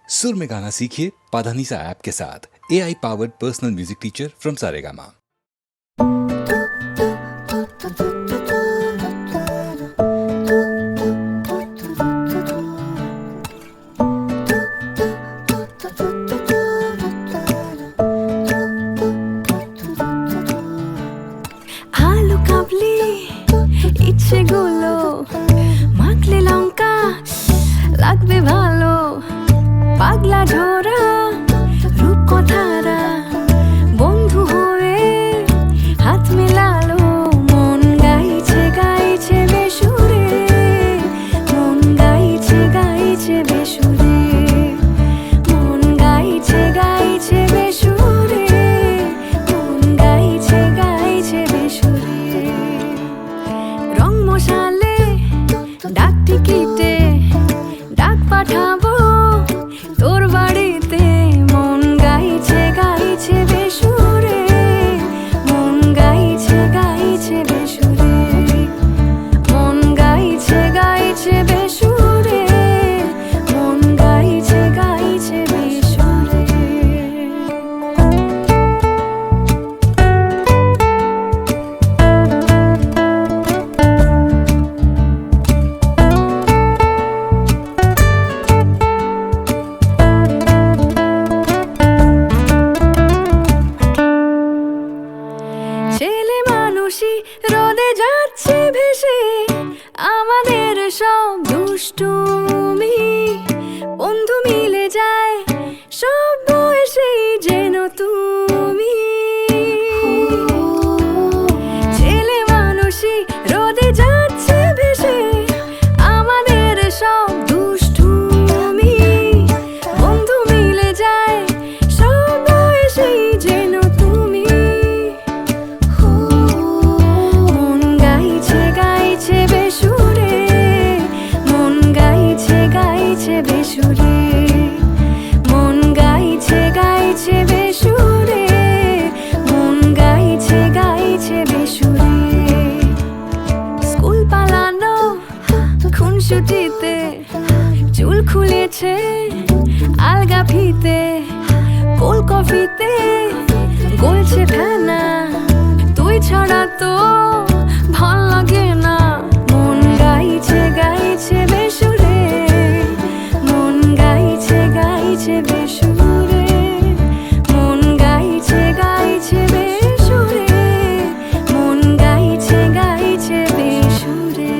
सुर में गाना सीखिए पाधानीसा ऐप के साथ। AI powered personal music teacher from Saregama. আলু কাবলি ইচ্ছে গুলো মাখলে লঙ্কা লাগবে ভালো পাগলা ঝোরা রূপকথারা বন্ধু হয়ে হাত মেলালো মন গাইছে গাইছে বেসুরে মন গাইছে গাইছে বেসুরে মন গাইছে গাইছে বেসুরে মন গাইছে গাইছে বেসুরে রং মশালে ডাক টিকিটে ডাক পাঠাবো তোর বাড়িতে মন গাইছে গাইছে বেসুরে মন গাইছে গাইছে বেসুরে মন গাইছে গাইছে বেসুরে মন গাইছে গাইছে বেসুরে ছেলে মানুষই রোদে যাচ্ছে ভেসে আমাদের সব দুষ্টুমি বন্ধু মিলে যায় সব বয়সেই যেন তুমি ছেলে মানুষই রোদে যাচ্ছে ভেসে আমাদের সব দুষ্টুমি বন্ধু মিলে যায় সব বয়সেই যেন তুমি মন গাইছে গাইছে বেসুরে মন গাইছে গাইছে বেসুরে মন গাইছে গাইছে বেসুরে মন গাইছে গাইছে বেসুরে স্কুল পালানো খুনসুটিতে চুল খুলেছে আলগা ফিতে কোল কফিতে গলছে ফেনা তুই ছাড়া তো ভাল লাগে না মন গাইছে গাইছে বেসুরে মন গাইছে গাইছে বেসুরে মন গাইছে গাইছে বেসুরে মন গাইছে গাইছে বেসুরে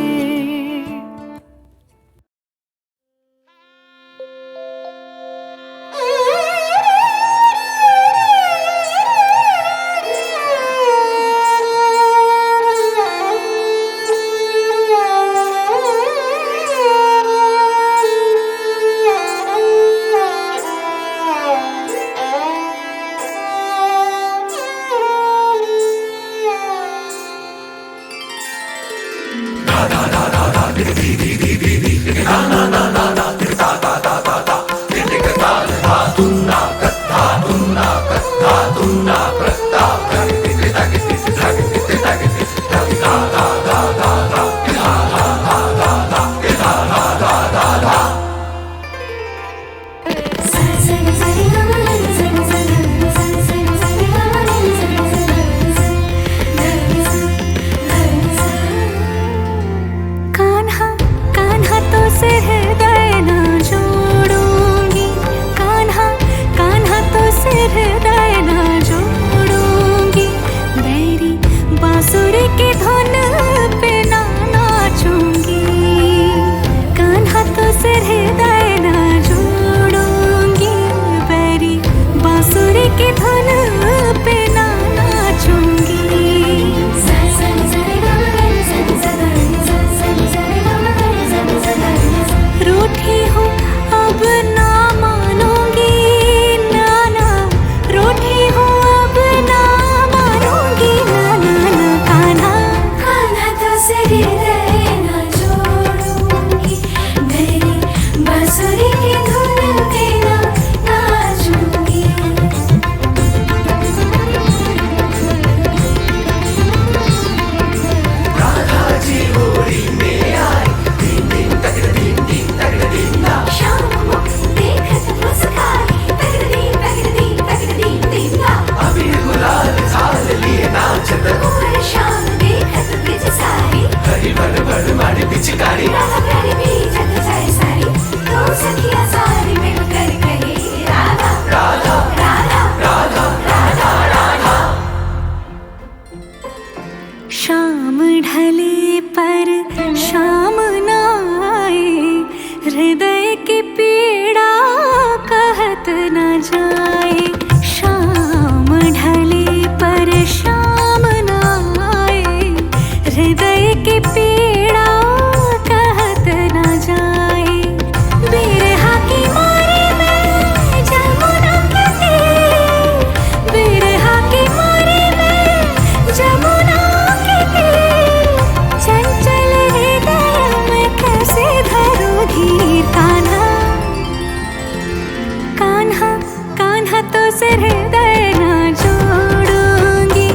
से हृदय ना जोड़ूंगी,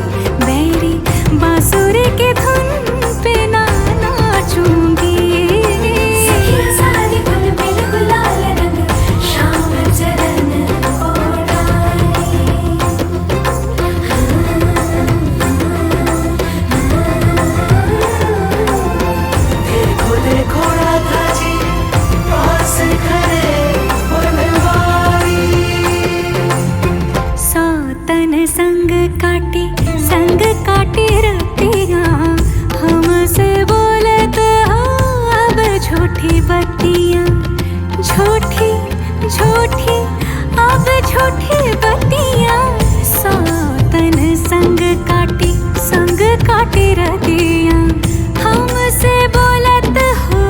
बैरी बांसुरी की धुन पे ना नाचूंगी। सखियां सारी गुल बिल गुलाल रंग श्याम चरण ओढ़ाए। देखो देखो राधा जी पास खड़े बनवारी। सौतन संग काटी रतियां, हमसे बोलत हो अब झूठी बत्तियां। झूठी झूठी अब झूठी बत्तियां, सौतन संग काटी रतियां, हमसे बोलत हो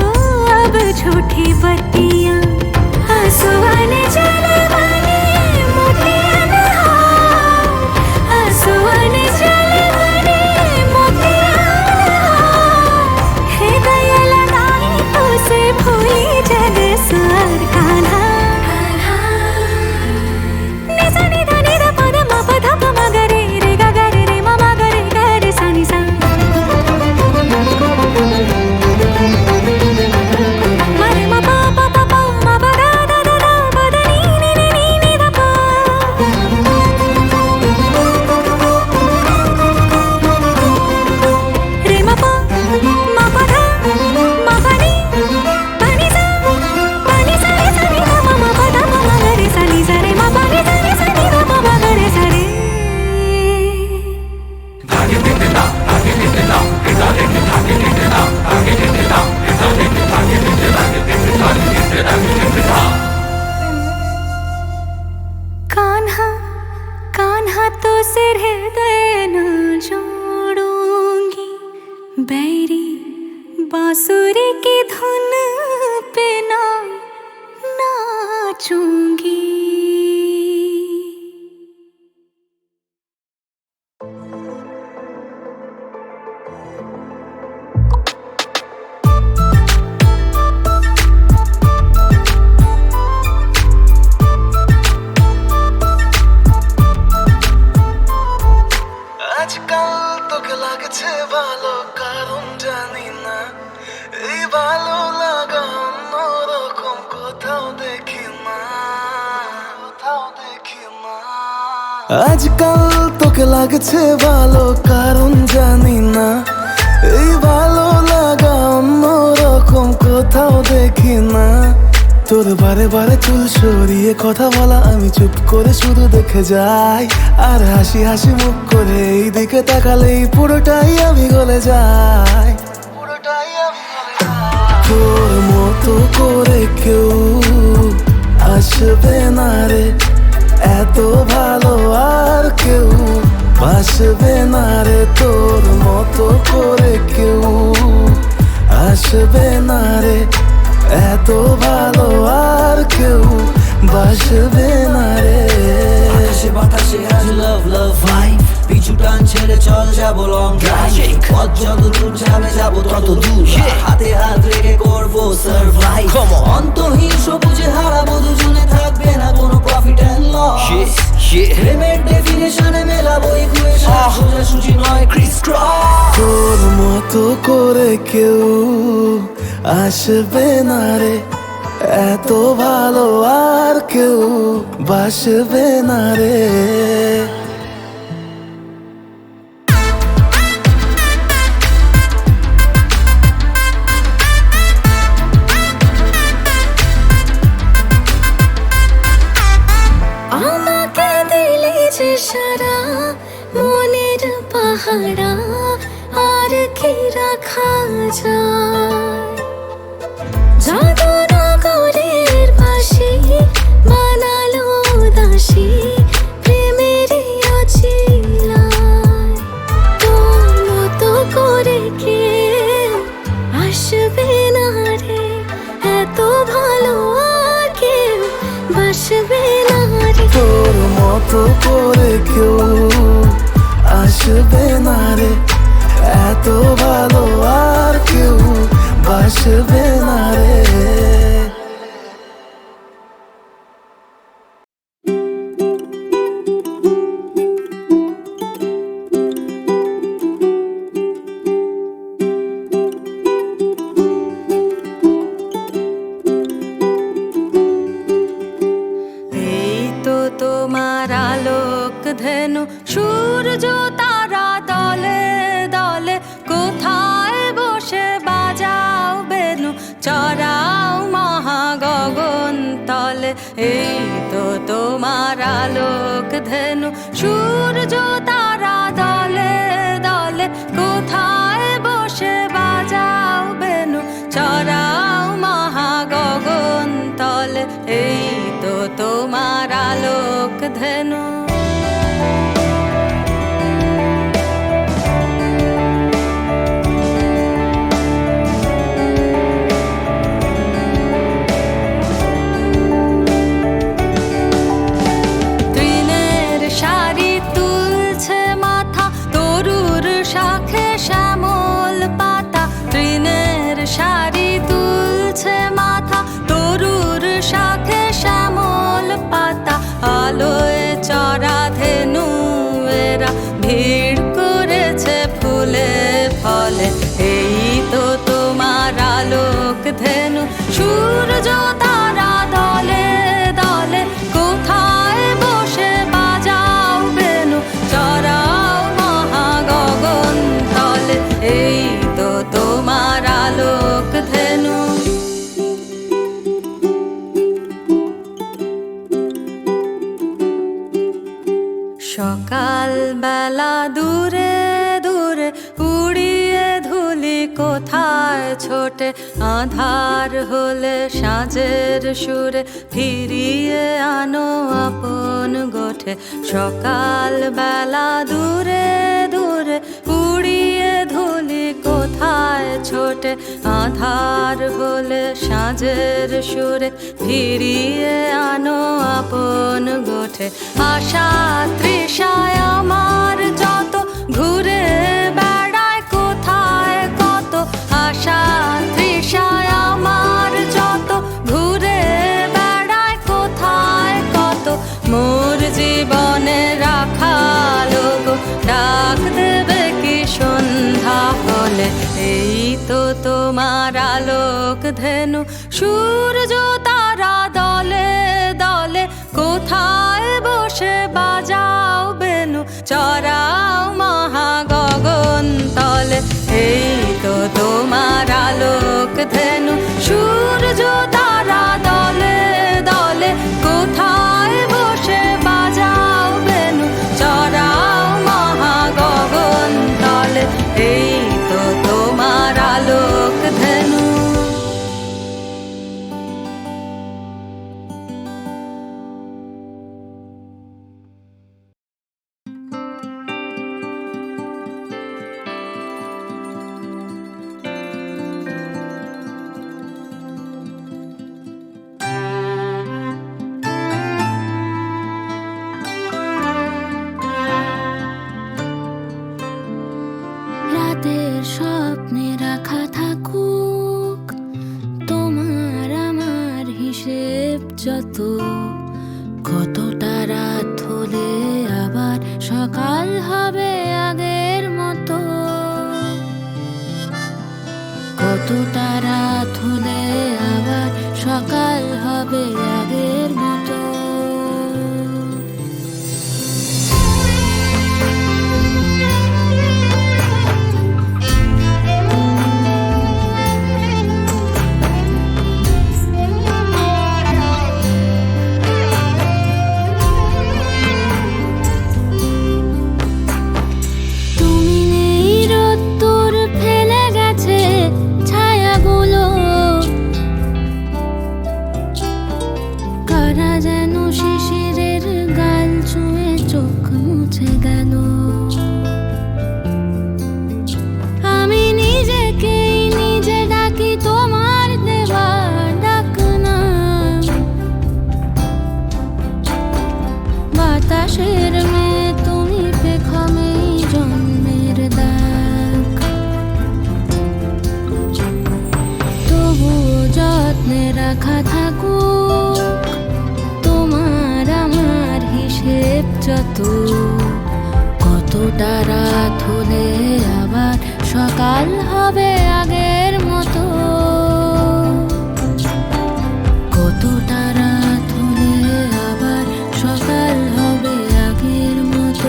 अब झूठी बत्तियां। आंसुअन जल बने मोतियन हार, आंसुअन जल बने मोतियन हार। हृदय लगाई तो से भूली जग स्वर कान्हा। निसा निधा निधा पद म पध प म ग रे रे ग ग रे रे म म ग रे ग रे सा नि सा। म रे म प प प प म प द द द द प द नि नि नि नि नि द प। रे म प म प ध म प नि प नि सा रे सा नि ध प म प ध प म ग रे सा नि सा रे म प नि सा नि सा नि ध प म ग रे सा रे। कान्हा कान्हा तो सिर हृदय न जोड़ूंगी, बैरी बांसुरी की धुन पे ना नाचूंगी। আজকাল তোকে লাগছে ভালো কারণ জানি না, এই ভালো লাগা অন্যরকম কোথাও দেখি না, কোথাও দেখি না। আজকাল তোকে লাগছে ভালো কারণ জানি না, এই ভালো লাগা অন্যরকম কোথাও দেখি না। তোর বারে বারে চুল সরিয়ে কথা বলা আমি চুপ করে শুধু দেখে যাই, আর হাসি হাসি মুখ করে এই দিকে তাকালেই পুরোটাই আমি গলে যাই, পুরোটাই আমি গলে যাই। তোর মতো করে কেউ আসবে না রে, এত ভালো আর কেউ বাসবে না রে। তোর মতো করে কেউ আসবে না রে, এত ভালো আর কেউ বাসবে না রে। আকাশে বাতাসে আজ লাভ লাভ ভাইব, পিছু টান ছেড়ে চল যাবো লং ড্রাইভ। পথ যত দূর যাবে যাবো তত দূর, হাতে হাত রেখে করবো সারভাইভ। অন্তহীন সবুজে হারাবো দুজনে, থাকবে না কোনো প্রফিট এন্ড লস। প্রেমের ডেফিনেশনে মেলাবো ইকুয়েশন, সোজাসুজি নয় ক্রিস ক্রস। তোর মতো করে কেউ আসবে না রে, এত ভালো আর কেউ বাসবে না রে। আমাকে দিলে যে সারা মনের পাহারা, আর কি রাখা যায়। জাদু নগরের বাসি বানালো দাসী, প্রেমের অছিলায়। তোর মতো করে কেউ আসবে না রে, এত ভালো আর কেউ বাসবে না রে। তোর মতো করে কেউ আসবে না রে, এত ভালো আর কেউ বাসবে না রে। ধেনু সূর্য তারা দলে দলে কোথায় বসে বাজাও বেনু চড়াও মহাগগন তলে এই তো তোমার আলোক ধেনু সূর্য তারা দলে দলে কোথায় বসে বাজাও বেনু চড়াও মহাগগন তলে এই তো তোমার আলোক ধেনু শাড়ি তুলছে মাথা তরুর শাখে শ্যামল পাতা আলোয় চড়া ধেনু এরা ভিড় করেছে ফুলে ফলে এই তো তোমার আলোক ধেনু সূর্য তারা দলে দলে কোথায় বসে বাজাও বেনু চড়াও মহাগগন তলে এই তো তোমার আলোক ধেনু সকাল বেলা দূরে দূরে উড়িয়ে ধুলি কোথায় ছোটে আধার হলে সাঁঝের সুরে ফিরিয়ে আনো আপন গোঠে সকাল বেলা দূরে দূরে উড়িয়ে ধুলি কোথায় ছোটে আধার হলে সাঁঝের সুরে ফিরিয়ে আনো আপন গোঠে আশা তৃষায় আমার যত ঘুরে বেড়ায় কোথায় কত আশা তৃষায় আমার যত ঘুরে বেড়ায় কোথায় কত মোর জীবনে রাখালো গো ডাক দেবে কি সন্ধ্যা হলে এই তো তোমার আলোক ধেনু সূর্য তারা দলে দলে কোথায় বসে বাজাও বেনু চড়াও মহাগগন তলে এই তো তোমার আলোক ধেনু সূর্য তারা দলে দলে কোথায় বসে বাজাও বেনু চড়াও মহাগগন তলে এই তো তোমার আলোক ধেনু রাতের স্বপ্নে রাখা থাকুক তোমার আমার হিসেব যত কতটা রাত হলে আবার সকাল হবে আগের মতো কতটা রাত হলে আবার সকাল হবে আগের মতো বাতাসের মেয়ে তুমি পেখমেই জন্মের দাগ তবু যত্নে রাখা থাকুক তোমার আমার হিসেব যত কতটা রাত হলে আবার সকাল হবে আগের মতো কতটা রাত হলে আবার সকাল হবে আগের মতো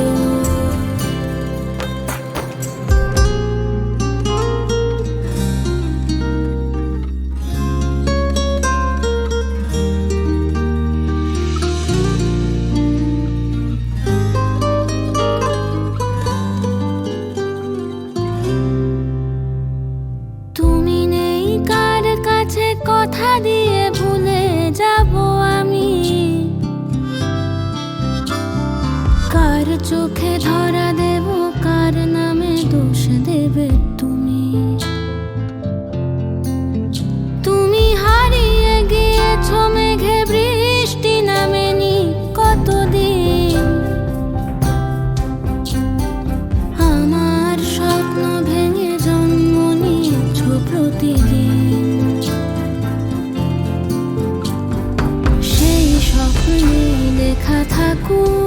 চোখে ধরা দেব, কার নামে দোষ দেবে তুমি? তুমি হারিয়ে গিয়েছো মেঘে, বৃষ্টি নামেনি কতদিন। আমার স্বপ্ন ভেঙে জন্ম নিয়েছো প্রতিদিন। সেই স্বপ্নে লেখা থাকুক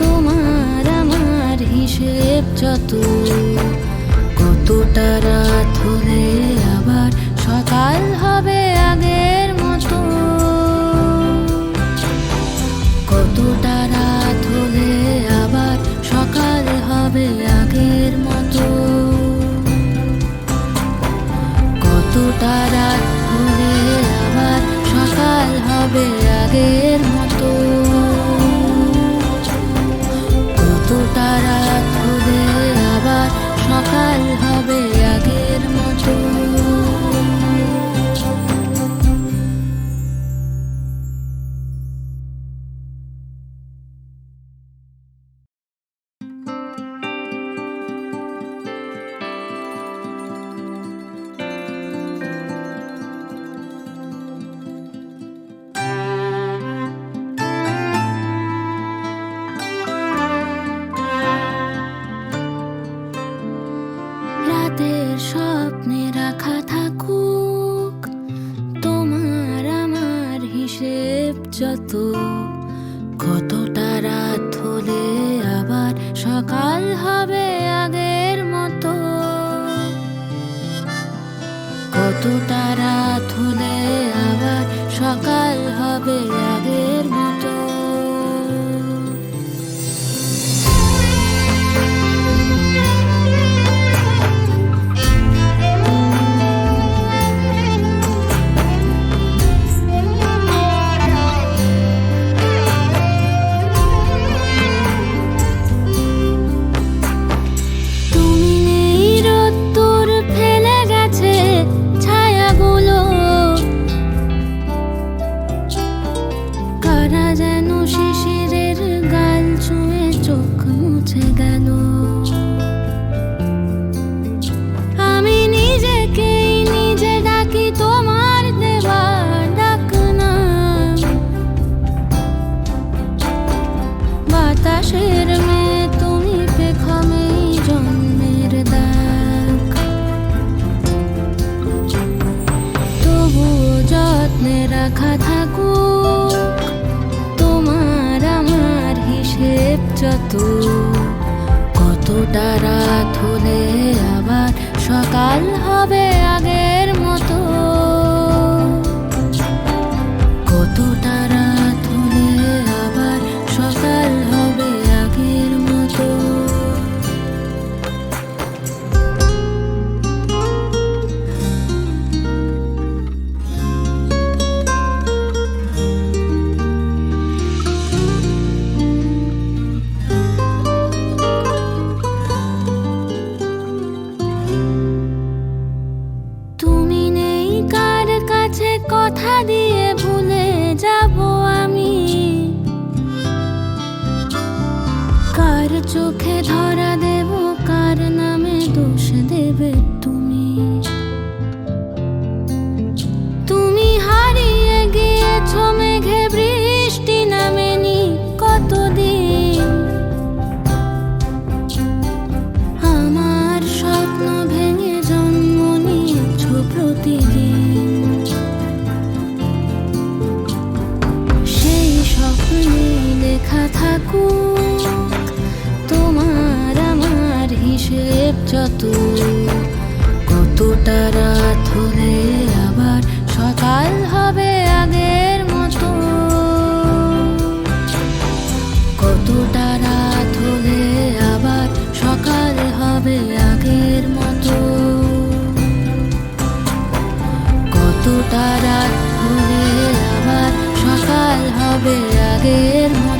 তোমার আমার হিসেব যত। কতটা রাত হলে আবার সকাল হবে আগের মতো। কতটা রাত হলে আবার সকাল হবে আগের মতো। কতটা রাত হলে আবার সকাল হবে আগের মতো। কতটা রাত হলে আবার সকাল হবে আগের মতো। রাতের স্বপ্নে রাখা থাকুক তোমার আমার হিসেব যত। কতটা রাত হলে আবার সকাল হবে আগের মতো। কতটা রাত হলে আবার সকাল হবে আগের মতো। তুমি নেই, রোদ্দুর ফেলে গেছে ছায়াগুলো। কারা যেন শিশিরের গাল ছুঁয়ে চোখ মুছে গেল। আমি নিজেকেই নিজে ডাকি তোমার দেওয়া ডাক না। বাতাসের মেয়ে তুমি, পেখমেই জন্মের দাগ। তবুও যত্নে রাখা থাকুক তোমার আমার হিসেব যত। কতটা রাত হলে আবার সকাল হবে আগের মতো। কতটা রাত হলে আবার সকাল হবে আগের মতো। তুমি নেই, কার কাছে কথা দিয়ে ভুলে যাব আমি? কার চোখে ধরা দেব, কার নামে দোষ দেবে তুমি? তুমি হারিয়ে গিয়েছো মেঘে, বৃষ্টি নামেনি কতদিন। আমার স্বপ্ন ভেঙে জন্ম নিয়েছো প্রতিদিন। সেই স্বপ্নে লেখা থাকুক তোমার আমার হিসেব যত। কতটা রাত হলে আবার সকাল হবে আগের মতো। কতটা রাত হলে আবার সকাল হবে আগের মতো। কতটা রাত হলে আবার সকাল হবে আগের মতো।